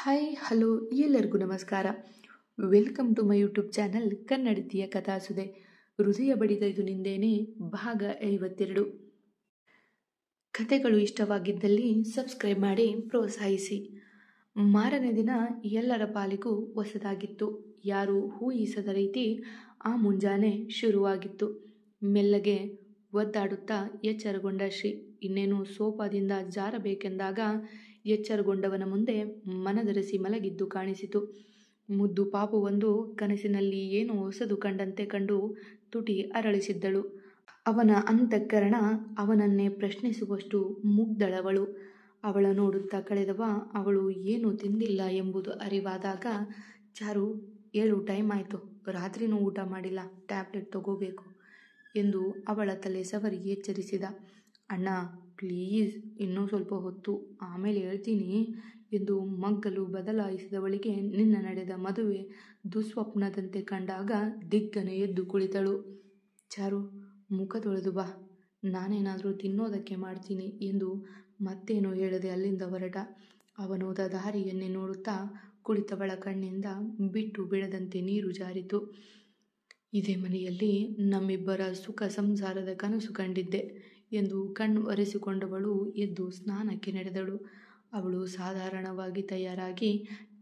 Hi hello ಎಲ್ಲರಿಗೂ ನಮಸ್ಕಾರ. Welcome to my YouTube channel ಕನ್ನಡತಿಯ ಕಥಾಸುದೆ. ಹೃದಯ ಬಡಿತ ಇದು ನಿಂದೇನೆ ಭಾಗ 52. ಕಥೆಗಳು ಇಷ್ಟವಾಗಿದ್ದಲ್ಲಿ ಸಬ್ಸ್ಕ್ರೈಬ್ ಮಾಡಿ ಪ್ರೋತ್ಸಾಹಿಸಿ. ಮಾರನೇ ದಿನ ಎಲ್ಲರ ಪಾಲಿಗೂ ಹೊಸದಾಗಿತ್ತು. ಯಾರೂ ಊಹಿಸದ ರೀತಿ ಆ ಮುಂಜಾನೆ ಶುರುವಾಗಿತ್ತು. ಮೆಲ್ಲಗೆ ಒದ್ದಾಡುತ್ತಾ ಎಚ್ಚರಗೊಂಡ ಶ್ರೀ ಇನ್ನೇನು ಸೋಫಾದಿಂದ ಜಾರಬೇಕೆಂದಾಗ ಎಚ್ಚರಗೊಂಡವನ ಮುಂದೆ ಮನದರಸಿ ಮಲಗಿದ್ದು ಕಾಣಿಸಿತು. ಮುದ್ದು ಪಾಪುವೊಂದು ಕನಸಿನಲ್ಲಿ ಏನೋ ಹೊಸದು ಕಂಡಂತೆ ಕಂಡು ತುಟಿ ಅರಳಿಸಿದ್ದಳು. ಅವನ ಅಂತಃಕರಣ ಅವನನ್ನೇ ಪ್ರಶ್ನಿಸುವಷ್ಟು ಮುಗ್ಧಳವಳು. ಅವಳ ನೋಡುತ್ತಾ ಕಳೆದವ ಅವಳು ಏನೂ ತಿಂದಿಲ್ಲ ಎಂಬುದು ಅರಿವಾದಾಗ, ಚಾರು ಏಳು ಟೈಮ್ ಆಯಿತು, ರಾತ್ರಿನೂ ಊಟ ಮಾಡಿಲ್ಲ, ಟ್ಯಾಬ್ಲೆಟ್ ತಗೋಬೇಕು ಎಂದು ಅವಳ ತಲೆ ಸವರಿ ಎಚ್ಚರಿಸಿದ. ಅಣ್ಣ ಪ್ಲೀಸ್, ಇನ್ನೂ ಸ್ವಲ್ಪ ಹೊತ್ತು, ಆಮೇಲೆ ಹೇಳ್ತೀನಿ ಎಂದು ಮಗ್ಗಲು ಬದಲಾಯಿಸಿದವಳಿಗೆ ನಿನ್ನ ನಡೆದ ಮದುವೆ ದುಸ್ವಪ್ನದಂತೆ ಕಂಡಾಗ ದಿಗ್ಗನೆ ಎದ್ದು ಕುಳಿತಳು. ಚಾರು, ಮುಖ ತೊಳೆದು ಬಾ, ನಾನೇನಾದರೂ ತಿನ್ನೋದಕ್ಕೆ ಮಾಡ್ತೀನಿ ಎಂದು ಮತ್ತೇನೂ ಹೇಳದೆ ಅಲ್ಲಿಂದ ಹೊರಟ. ಅವನೋದ ದಾರಿಯನ್ನೇ ನೋಡುತ್ತಾ ಕುಳಿತವಳ ಕಣ್ಣಿಂದ ಬಿಟ್ಟು ಬಿಡದಂತೆ ನೀರು ಜಾರಿತು. ಇದೇ ಮನೆಯಲ್ಲಿ ನಮ್ಮಿಬ್ಬರ ಸುಖ ಸಂಸಾರದ ಕನಸು ಕಂಡಿದ್ದೆ ಎಂದು ಕಣ್ಣು ಒರೆಸಿಕೊಂಡವಳು ಎದ್ದು ಸ್ನಾನಕ್ಕೆ ನಡೆದಳು. ಅವಳು ಸಾಧಾರಣವಾಗಿ ತಯಾರಾಗಿ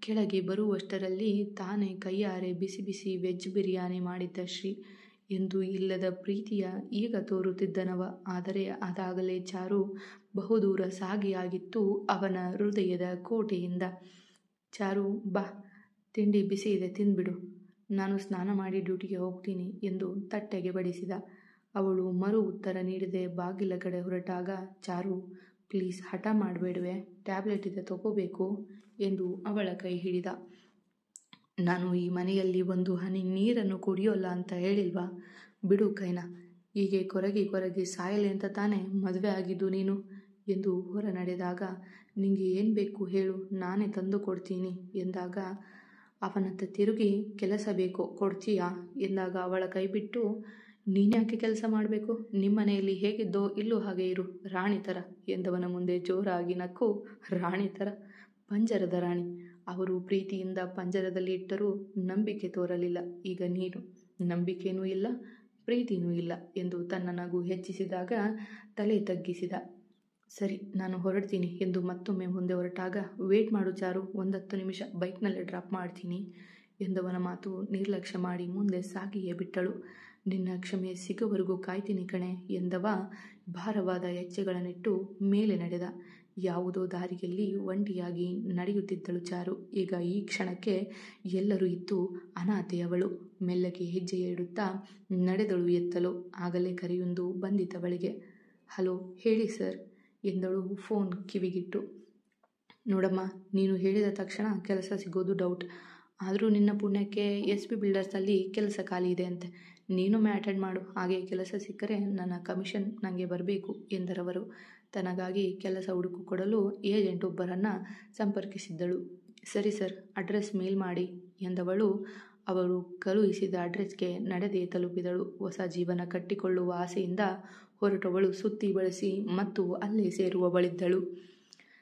ಕೆಳಗೆ ಬರುವಷ್ಟರಲ್ಲಿ ತಾನೇ ಕೈಯಾರೆ ಬಿಸಿ ಬಿಸಿ ವೆಜ್ ಬಿರಿಯಾನಿ ಮಾಡಿದ್ದ ಶ್ರೀ ಎಂದು ಇಲ್ಲದ ಪ್ರೀತಿಯ ಈಗ ತೋರುತ್ತಿದ್ದನವ. ಆದರೆ ಅದಾಗಲೇ ಚಾರು ಬಹುದೂರ ಸಾಗಿಯಾಗಿತ್ತು ಅವನ ಹೃದಯದ ಕೋಟೆಯಿಂದ. ಚಾರು, ಬಾ, ತಿಂಡಿ ಬಿಸಿ ಇದೆ, ತಿಂದ್ಬಿಡು, ನಾನು ಸ್ನಾನ ಮಾಡಿ ಡ್ಯೂಟಿಗೆ ಹೋಗ್ತೀನಿ ಎಂದು ತಟ್ಟೆಗೆ ಬಡಿಸಿದ. ಅವಳು ಮರು ಉತ್ತರ ನೀಡದೆ ಬಾಗಿಲ ಕಡೆ ಹೊರಟಾಗ, ಚಾರು ಪ್ಲೀಸ್ ಹಠ ಮಾಡಬೇಡುವೆ, ಟ್ಯಾಬ್ಲೆಟ್ ಇದೆ ತಗೋಬೇಕು ಎಂದು ಅವಳ ಕೈ ಹಿಡಿದ. ನಾನು ಈ ಮನೆಯಲ್ಲಿ ಒಂದು ಹನಿ ನೀರನ್ನು ಕುಡಿಯೋಲ್ಲ ಅಂತ ಹೇಳಿಲ್ವಾ, ಬಿಡು ಕೈನ, ಹೀಗೆ ಕೊರಗಿ ಕೊರಗಿ ಸಾಯಲೆ ಅಂತ ತಾನೇ ಮದುವೆ ಆಗಿದ್ದು ನೀನು ಎಂದು ಹೊರ ನಡೆದಾಗ, ನಿಂಗೆ ಏನು ಬೇಕು ಹೇಳು, ನಾನೇ ತಂದು ಕೊಡ್ತೀನಿ ಎಂದಾಗ ಅವನತ್ತ ತಿರುಗಿ, ಕೆಲಸ ಬೇಕೋ ಕೊಡ್ತೀಯಾ ಎಂದಾಗ ಅವಳ ಕೈ ಬಿಟ್ಟು, ನೀನ್ಯಾಕೆ ಕೆಲಸ ಮಾಡಬೇಕು, ನಿಮ್ಮನೆಯಲ್ಲಿ ಹೇಗಿದ್ದೋ ಇಲ್ಲೂ ಹಾಗೆ ಇರು, ರಾಣಿ ಥರ ಎಂದವನ ಮುಂದೆ ಜೋರಾಗಿ ನಕ್ಕು, ರಾಣಿ ಥರ, ಪಂಜರದ ರಾಣಿ. ಅವರು ಪ್ರೀತಿಯಿಂದ ಪಂಜರದಲ್ಲಿ ಇಟ್ಟರೂ ನಂಬಿಕೆ ತೋರಲಿಲ್ಲ. ಈಗ ನೀನು ನಂಬಿಕೆನೂ ಇಲ್ಲ, ಪ್ರೀತಿನೂ ಇಲ್ಲ ಎಂದು ತನ್ನ ನಗು ಹೆಚ್ಚಿಸಿದಾಗ ತಲೆ ತಗ್ಗಿಸಿದ. ಸರಿ, ನಾನು ಹೊರಡ್ತೀನಿ ಎಂದು ಮತ್ತೊಮ್ಮೆ ಮುಂದೆ ಹೊರಟಾಗ, ವೇಟ್ ಮಾಡು ಚಾರು, 10 ನಿಮಿಷ ಬೈಕ್ನಲ್ಲೇ ಡ್ರಾಪ್ ಮಾಡ್ತೀನಿ ಎಂದವನ ಮಾತು ನಿರ್ಲಕ್ಷ್ಯ ಮಾಡಿ ಮುಂದೆ ಸಾಗಿಯೇ ಬಿಟ್ಟಳು. ನಿನ್ನ ಕ್ಷಮೆ ಸಿಗುವವರೆಗೂ ಕಾಯ್ತೀನಿ ಕಣೆ ಎಂದವ ಭಾರವಾದ ಹೆಜ್ಜೆಗಳನ್ನಿಟ್ಟು ಮೇಲೆ ನಡೆದ. ಯಾವುದೋ ದಾರಿಯಲ್ಲಿ ಒಂಟಿಯಾಗಿ ನಡೆಯುತ್ತಿದ್ದಳು ಚಾರು. ಈಗ ಈ ಕ್ಷಣಕ್ಕೆ ಎಲ್ಲರೂ ಇದ್ದು ಅನಾಥೆಯವಳು. ಮೆಲ್ಲಗೆ ಹೆಜ್ಜೆಯ ಇಡುತ್ತಾ ನಡೆದಳು ಎತ್ತಲು. ಆಗಲೇ ಕರೆಯೊಂದು ಬಂದಿತವಳಿಗೆ. ಹಲೋ, ಹೇಳಿ ಸರ್ ಎಂದಳು ಫೋನ್ ಕಿವಿಗಿಟ್ಟು. ನೋಡಮ್ಮ, ನೀನು ಹೇಳಿದ ತಕ್ಷಣ ಕೆಲಸ ಸಿಗೋದು ಡೌಟ್, ಆದರೂ ನಿನ್ನ ಪುಣ್ಯಕ್ಕೆ SP ಬಿಲ್ಡರ್ಸಲ್ಲಿ ಕೆಲಸ ಖಾಲಿ ಇದೆ ಅಂತೆ, ನೀನೊಮ್ಮೆ ಅಟೆಂಡ್ ಮಾಡು, ಹಾಗೆ ಕೆಲಸ ಸಿಕ್ಕರೆ ನನ್ನ ಕಮಿಷನ್ ನನಗೆ ಬರಬೇಕು ಎಂದರವರು. ತನಗಾಗಿ ಕೆಲಸ ಹುಡುಕು ಕೊಡಲು ಏಜೆಂಟ್ ಒಬ್ಬರನ್ನು ಸಂಪರ್ಕಿಸಿದ್ದಳು. ಸರಿ ಸರ್, ಅಡ್ರೆಸ್ ಮೇಲ್ ಮಾಡಿ ಎಂದವಳು ಅವರು ಕಳುಹಿಸಿದ ಅಡ್ರೆಸ್ಗೆ ನಡೆದೇ ತಲುಪಿದಳು. ಹೊಸ ಜೀವನ ಕಟ್ಟಿಕೊಳ್ಳುವ ಆಸೆಯಿಂದ ಹೊರಟವಳು ಸುತ್ತಿ ಬಳಸಿ ಮತ್ತು ಅಲ್ಲೇ ಸೇರುವವಳಿದ್ದಳು.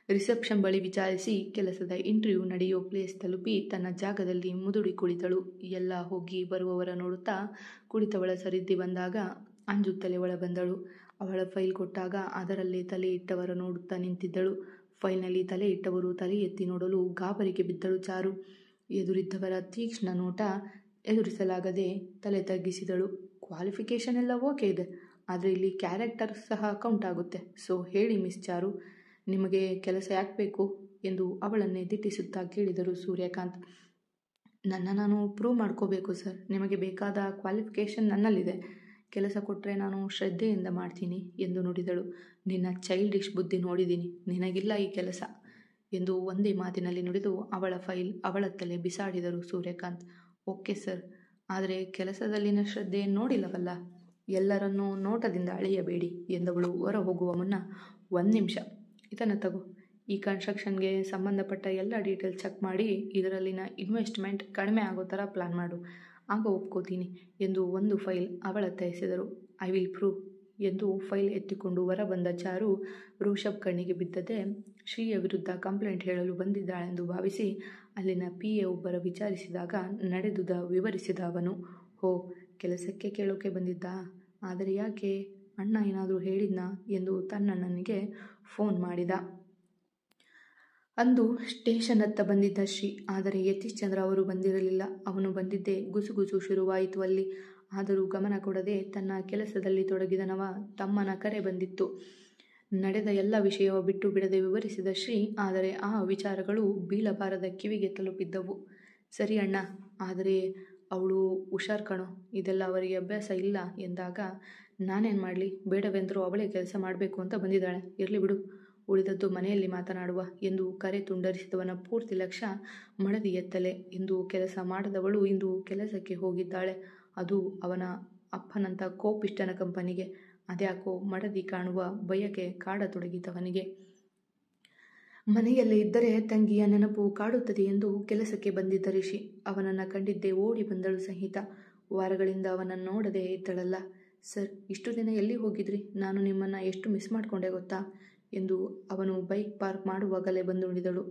ರಿಸೆಪ್ಷನ್ ಬಳಿ ವಿಚಾರಿಸಿ ಕೆಲಸದ ಇಂಟರ್ವ್ಯೂ ನಡೆಯೋ ಪ್ಲೇಸ್ ತಲುಪಿ ತನ್ನ ಜಾಗದಲ್ಲಿ ಮುದುಡಿ ಕುಳಿತಳು. ಎಲ್ಲ ಹೋಗಿ ಬರುವವರ ನೋಡುತ್ತಾ ಕುಳಿತವಳ ಸರಿದಿ ಬಂದಾಗ ಅಂಜುತ್ತಲೇ ಒಳ ಬಂದಳು. ಅವಳ ಫೈಲ್ ಕೊಟ್ಟಾಗ ಅದರಲ್ಲೇ ತಲೆ ಇಟ್ಟವರ ನೋಡುತ್ತಾ ನಿಂತಿದ್ದಳು. ಫೈಲ್ನಲ್ಲಿ ತಲೆ ಇಟ್ಟವರು ತಲೆ ಎತ್ತಿ ನೋಡಲು ಗಾಬರಿಗೆ ಬಿದ್ದಳು ಚಾರು. ಎದುರಿದ್ದವರ ತೀಕ್ಷ್ಣ ನೋಟ ಎದುರಿಸಲಾಗದೆ ತಲೆ ತಗ್ಗಿಸಿದಳು. ಕ್ವಾಲಿಫಿಕೇಷನ್ ಎಲ್ಲ ಓಕೆ ಇದೆ, ಆದರೆ ಇಲ್ಲಿ ಕ್ಯಾರೆಕ್ಟರ್ ಸಹ ಕೌಂಟ್ ಆಗುತ್ತೆ. ಸೊ ಹೇಳಿ ಮಿಸ್ ಚಾರು, ನಿಮಗೆ ಕೆಲಸ ಯಾಕೆ ಬೇಕು ಎಂದು ಅವಳನ್ನೇ ದಿಟ್ಟಿಸುತ್ತಾ ಕೇಳಿದರು ಸೂರ್ಯಕಾಂತ್. ನಾನು ಪ್ರೂವ್ ಮಾಡ್ಕೋಬೇಕು ಸರ್, ನಿಮಗೆ ಬೇಕಾದ ಕ್ವಾಲಿಫಿಕೇಷನ್ ನನ್ನಲ್ಲಿದೆ, ಕೆಲಸ ಕೊಟ್ಟರೆ ನಾನು ಶ್ರದ್ಧೆಯಿಂದ ಮಾಡ್ತೀನಿ ಎಂದು ನುಡಿದಳು. ನಿನ್ನ ಚೈಲ್ಡಿಶ್ ಬುದ್ಧಿ ನೋಡಿದ್ದೀನಿ, ನಿನಗಿಲ್ಲ ಈ ಕೆಲಸ ಎಂದು ಒಂದೇ ಮಾತಿನಲ್ಲಿ ನುಡಿದು ಅವಳ ಫೈಲ್ ಅವಳತ್ತಲೇ ಬಿಸಾಡಿದರು ಸೂರ್ಯಕಾಂತ್. ಓಕೆ ಸರ್, ಆದರೆ ಕೆಲಸದಲ್ಲಿನ ಶ್ರದ್ಧೆ ನೋಡಿಲ್ಲವಲ್ಲ, ಎಲ್ಲರನ್ನೂ ನೋಟದಿಂದ ಅಳೆಯಬೇಡಿ ಎಂದವಳು ಹೊರ ಹೋಗುವ ಮುನ್ನ, 1 ನಿಮಿಷ ಇದನ್ನು ತಗೋ, ಈ ಕನ್ಸ್ಟ್ರಕ್ಷನ್ಗೆ ಸಂಬಂಧಪಟ್ಟ ಎಲ್ಲ ಡೀಟೇಲ್ಸ್ ಚೆಕ್ ಮಾಡಿ ಇದರಲ್ಲಿನ ಇನ್ವೆಸ್ಟ್ಮೆಂಟ್ ಕಡಿಮೆ ಆಗೋ ಥರ ಪ್ಲಾನ್ ಮಾಡು, ಆಗ ಒಪ್ಕೋತೀನಿ ಎಂದು ಒಂದು ಫೈಲ್ ಅವಳತ್ತ ಎಸೆದರು. ಐ ವಿಲ್ ಪ್ರೂವ್ ಎಂದು ಫೈಲ್ ಎತ್ತಿಕೊಂಡು ಹೊರ ಬಂದ ಚಾರು ಋಷಭ್ ಕಣ್ಣಿಗೆ ಬಿದ್ದದೆ ಶ್ರೀಯ ವಿರುದ್ಧ ಕಂಪ್ಲೇಂಟ್ ಹೇಳಲು ಬಂದಿದ್ದಾಳೆಂದು ಭಾವಿಸಿ ಅಲ್ಲಿನ PA ಒಬ್ಬರ ವಿಚಾರಿಸಿದಾಗ ನಡೆದುದ ವಿವರಿಸಿದ ಅವನು. ಹೋ, ಕೆಲಸಕ್ಕೆ ಕೇಳೋಕೆ ಬಂದಿದ್ದಾ? ಆದರೆ ಯಾಕೆ? ಅಣ್ಣ ಏನಾದರೂ ಹೇಳಿದ್ನಾ ಎಂದು ತನ್ನಣ್ಣನಿಗೆ ಫೋನ್ ಮಾಡಿದ. ಅಂದು ಸ್ಟೇಷನ್ ಹತ್ತ ಬಂದಿದ್ದ ಶ್ರೀ. ಆದರೆ ಯತೀಶ್ ಚಂದ್ರ ಅವರು ಬಂದಿರಲಿಲ್ಲ. ಅವನು ಬಂದಿದ್ದೇ ಗುಸುಗುಸು ಶುರುವಾಯಿತು ಅಲ್ಲಿ. ಆದರೂ ಗಮನ ಕೊಡದೆ ತನ್ನ ಕೆಲಸದಲ್ಲಿ ತೊಡಗಿದನವ. ತಮ್ಮನ ಕರೆ ಬಂದಿತ್ತು. ನಡೆದ ಎಲ್ಲ ವಿಷಯವ ಬಿಟ್ಟು ಬಿಡದೆ ವಿವರಿಸಿದ ಶ್ರೀ. ಆದರೆ ಆ ವಿಚಾರಗಳು ಬೀಳಬಾರದ ಕಿವಿಗೆ ತಲುಪಿದ್ದವು. ಸರಿ ಅಣ್ಣ, ಆದರೆ ಅವಳು ಹುಷಾರ್ ಕಣೋ, ಇದೆಲ್ಲ ಅವರಿಗೆ ಅಭ್ಯಾಸ ಇಲ್ಲ ಎಂದಾಗ ನಾನೇನು ಮಾಡಲಿ? ಬೇಡವೆಂದರೂ ಅವಳೇ ಕೆಲಸ ಮಾಡಬೇಕು ಅಂತ ಬಂದಿದ್ದಾಳೆ. ಇರಲಿ ಬಿಡು, ಉಳಿದದ್ದು ಮನೆಯಲ್ಲಿ ಮಾತನಾಡುವ ಎಂದು ಕರೆ ತುಂಡರಿಸಿದವನ ಪೂರ್ತಿ ಲಕ್ಷ್ಯ ಮಡದಿ ಎತ್ತಲೆ. ಇಂದು ಕೆಲಸ ಮಾಡದವಳು ಇಂದು ಕೆಲಸಕ್ಕೆ ಹೋಗಿದ್ದಾಳೆ. ಅದು ಅವನ ಅಪ್ಪನಂತ ಕೋಪಿಷ್ಟನ ಕಂಪನಿಗೆ. ಅದ್ಯಾಕೋ ಮಡದಿ ಕಾಣುವ ಬಯಕೆ ಕಾಡತೊಡಗಿತವನಿಗೆ. ಮನೆಯಲ್ಲೇ ಇದ್ದರೆ ತಂಗಿಯ ನೆನಪು ಕಾಡುತ್ತದೆ ಎಂದು ಕೆಲಸಕ್ಕೆ ಬಂದಿದ್ದ ರಿಷಿ. ಅವನನ್ನು ಕಂಡಿದ್ದೇ ಓಡಿ ಬಂದಳು ಸಂಹಿತ. ವಾರಗಳಿಂದ ಅವನನ್ನು ನೋಡದೆ ಇದ್ದಳಲ್ಲ. ಸರ್, ಇಷ್ಟು ದಿನ ಎಲ್ಲಿ ಹೋಗಿದ್ರಿ? ನಾನು ನಿಮ್ಮನ್ನು ಎಷ್ಟು ಮಿಸ್ ಮಾಡಿಕೊಂಡೆ ಗೊತ್ತಾ ಎಂದು ಅವನು ಬೈಕ್ ಪಾರ್ಕ್ ಮಾಡುವಾಗಲೇ ಬಂದು ನುಡಿದಳು.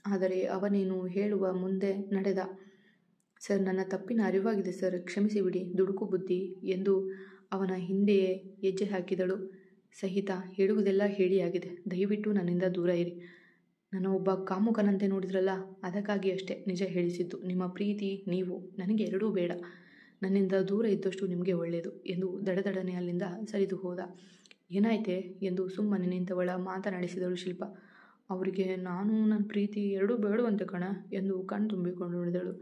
ಆದರೆ ಅವನೇನು ಹೇಳುವ ಮುಂದೆ ನಡೆದ. ಸರ್, ನನ್ನ ತಪ್ಪಿನ ಅರಿವಾಗಿದೆ ಸರ್, ಕ್ಷಮಿಸಿಬಿಡಿ, ದುಡುಕು ಬುದ್ಧಿ ಎಂದು ಅವನ ಹಿಂದೆಯೇ ಹೆಜ್ಜೆ ಹಾಕಿದಳು. ಸಂಹಿತ, ಹೇಳುವುದೆಲ್ಲ ಹೇಳಿಯಾಗಿದೆ. ದಯವಿಟ್ಟು ನನ್ನಿಂದ ದೂರ ಇರಿ. ನನ್ನ ಒಬ್ಬ ಕಾಮುಕನಂತೆ ನೋಡಿದ್ರಲ್ಲ, ಅದಕ್ಕಾಗಿ ಅಷ್ಟೇ ನಿಜ ಹೇಳಿಸಿದ್ದು. ನಿಮ್ಮ ಪ್ರೀತಿ, ನೀವು, ನನಗೆ ಎರಡೂ ಬೇಡ. ನನ್ನಿಂದ ದೂರ ಇದ್ದಷ್ಟು ನಿಮಗೆ ಒಳ್ಳೆಯದು ಎಂದು ದಡದಡನೆ ಅಲ್ಲಿಂದ ಸರಿದು ಹೋದ. ಏನಾಯ್ತೆ ಎಂದು ಸುಮ್ಮನೆ ನಿಂತವಳ ಮಾತನಾಡಿಸಿದಳು ಶಿಲ್ಪ. ಅವರಿಗೆ ನಾನು ನನ್ನ ಪ್ರೀತಿ ಎರಡೂ ಬೇಡವಂತೆ ಕಣ ಎಂದು ಕಣ್ ತುಂಬಿಕೊಂಡು ನುಡಿದಳು.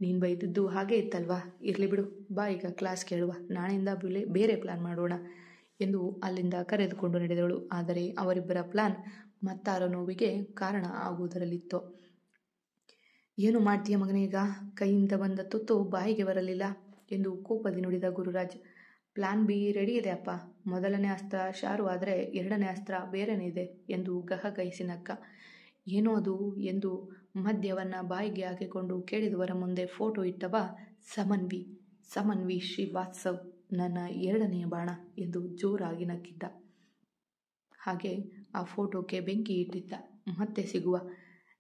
ನೀನು ಬೈದದ್ದು ಹಾಗೆ ಇತ್ತಲ್ವಾ? ಇರಲಿ ಬಿಡು, ಬಾ ಈಗ ಕ್ಲಾಸ್ ಕೇಳುವ. ನಾಳೆಯಿಂದ ಬೇರೆ ಪ್ಲಾನ್ ಮಾಡೋಣ ಎಂದು ಅಲ್ಲಿಂದ ಕರೆದುಕೊಂಡು ನಡೆದಳು. ಆದರೆ ಅವರಿಬ್ಬರ ಪ್ಲಾನ್ ಮತ್ತಾರ ನೋವಿಗೆ ಕಾರಣ ಆಗುವುದರಲ್ಲಿತ್ತು. ಏನು ಮಾಡ್ತೀಯ ಮಗನೇ ಈಗ? ಕೈಯಿಂದ ಬಂದ ತುತ್ತು ಬಾಯಿಗೆ ಬರಲಿಲ್ಲ ಎಂದು ಕೋಪದಿ ನುಡಿದ ಗುರುರಾಜ್. ಪ್ಲಾನ್ ಬಿ ರೆಡಿ ಇದೆ ಅಪ್ಪ. ಮೊದಲನೇ ಅಸ್ತ್ರ ಶಾರು ಆದರೆ ಎರಡನೇ ಅಸ್ತ್ರ ಬೇರೆನೇ ಇದೆ ಎಂದು ಗಹಗಹಿಸಿ ನಕ್ಕ. ಏನೋ ಅದು ಎಂದು ಮದ್ಯವನ್ನ ಬಾಯಿಗೆ ಹಾಕಿಕೊಂಡು ಕೇಳಿದವರ ಮುಂದೆ ಫೋಟೋ ಇಟ್ಟವ ಸಮನ್ವಿ ಶ್ರೀವಾತ್ಸವ್, ನನ್ನ ಎರಡನೆಯ ಬಾಣ ಎಂದು ಜೋರಾಗಿ ನಕ್ಕಿದ್ದ. ಹಾಗೆ ಆ ಫೋಟೋಕ್ಕೆ ಬೆಂಕಿ ಇಟ್ಟಿದ್ದ. ಮತ್ತೆ ಸಿಗುವ.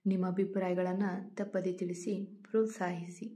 ನಿಮ್ಮ ಅಭಿಪ್ರಾಯಗಳನ್ನು ತಪ್ಪದೆ ತಿಳಿಸಿ, ಪ್ರೋತ್ಸಾಹಿಸಿ.